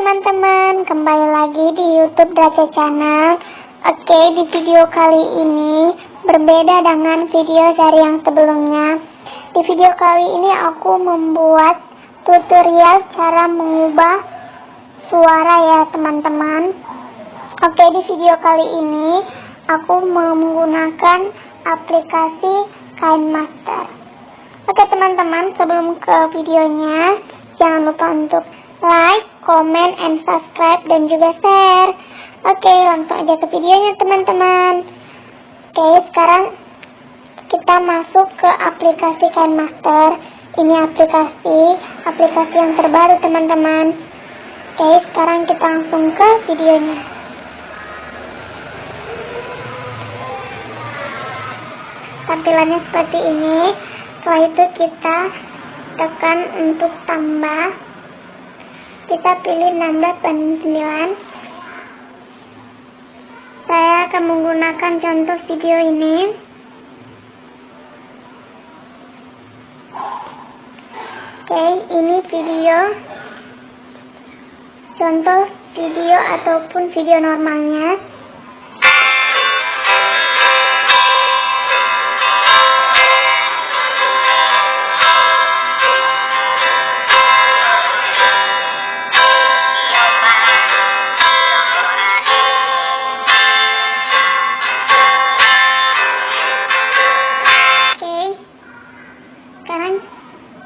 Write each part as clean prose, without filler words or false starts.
teman-teman, kembali lagi di YouTube Draca Channel. Oke, di video kali ini berbeda dengan video dari yang sebelumnya. Di video kali ini aku membuat tutorial cara mengubah suara ya teman-teman. Oke, di video kali ini aku menggunakan aplikasi KineMaster. Oke teman-teman, sebelum ke videonya, jangan lupa untuk like, comment, and subscribe, dan juga share. Oke, langsung aja ke videonya teman-teman. Oke, sekarang kita masuk ke aplikasi KineMaster. Ini aplikasi yang terbaru teman-teman. Oke, sekarang kita langsung ke videonya. Tampilannya seperti ini. Setelah itu kita tekan untuk tambah. Kita pilih 16/9. Saya akan menggunakan contoh video ini. Oke, ini video contoh video ataupun video normalnya.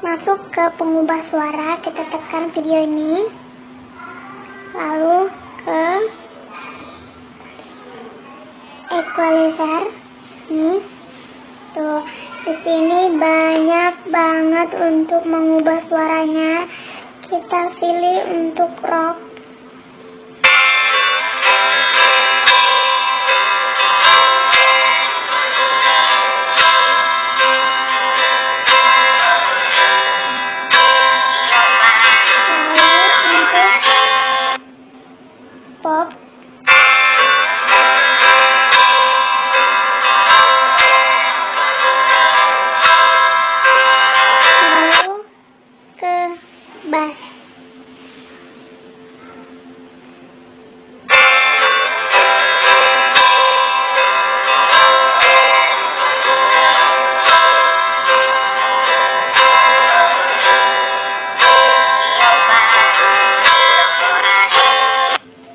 Masuk ke pengubah suara, kita tekan video ini, lalu ke equalizer nih. Tuh, di sini banyak banget untuk mengubah suaranya. Kita pilih untuk rock. Pop. Lalu ke bass.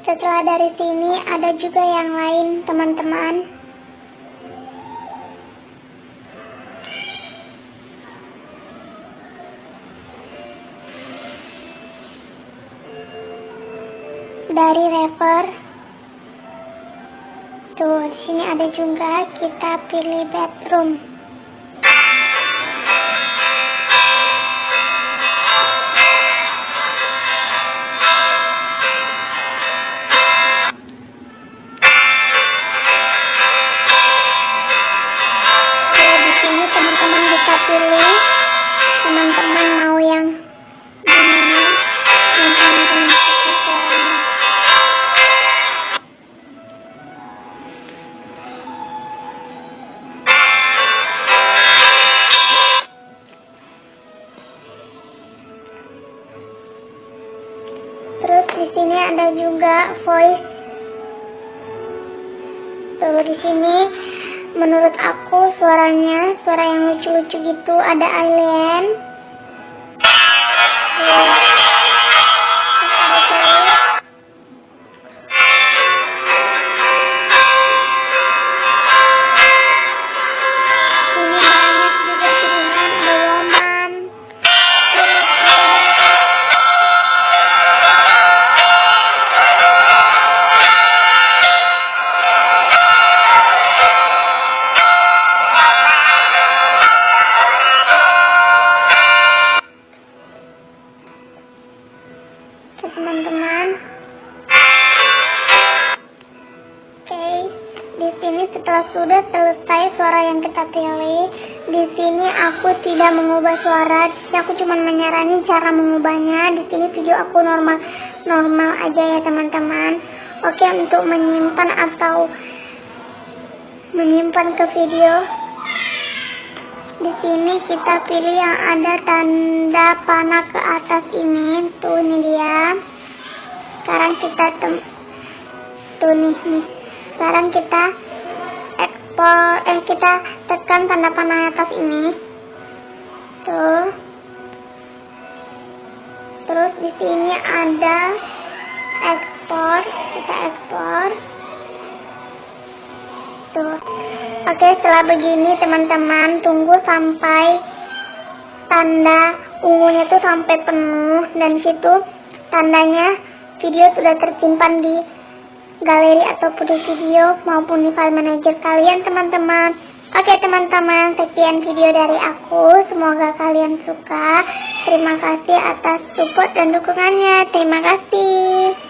Setelah dari sini ada juga yang lain teman-teman. Dari rapper. Tuh, di sini ada juga, kita pilih bedroom. Pilih teman-teman mau yang gimana yang teman-teman suka suaranya. Terus di sini ada juga voice. Tuh, di sini menurut aku suaranya, suara yang lucu-lucu gitu, ada alien. Ini banyak juga pilihan, ada woman. Teman-teman, oke, di sini setelah sudah selesai suara yang kita pilih, di sini aku tidak mengubah suara. Di sini aku cuma menyarani cara mengubahnya. Di sini video aku normal aja ya teman-teman. Oke, untuk menyimpan atau menyimpan ke video, di sini kita pilih yang ada tanda panah ke atas ini. Tuh, ini dia. sekarang kita tuh nih. Sekarang kita ekspor, kita tekan tanda panah atas ini. Tuh. Terus di sini ada ekspor, kita ekspor. Tuh. Oke, setelah begini teman-teman, tunggu sampai tanda ungunya tuh sampai penuh, dan situ tandanya video sudah tersimpan di galeri ataupun di video maupun di file manager kalian teman-teman. Oke teman-teman, sekian video dari aku, semoga kalian suka. Terima kasih atas support dan dukungannya. Terima kasih.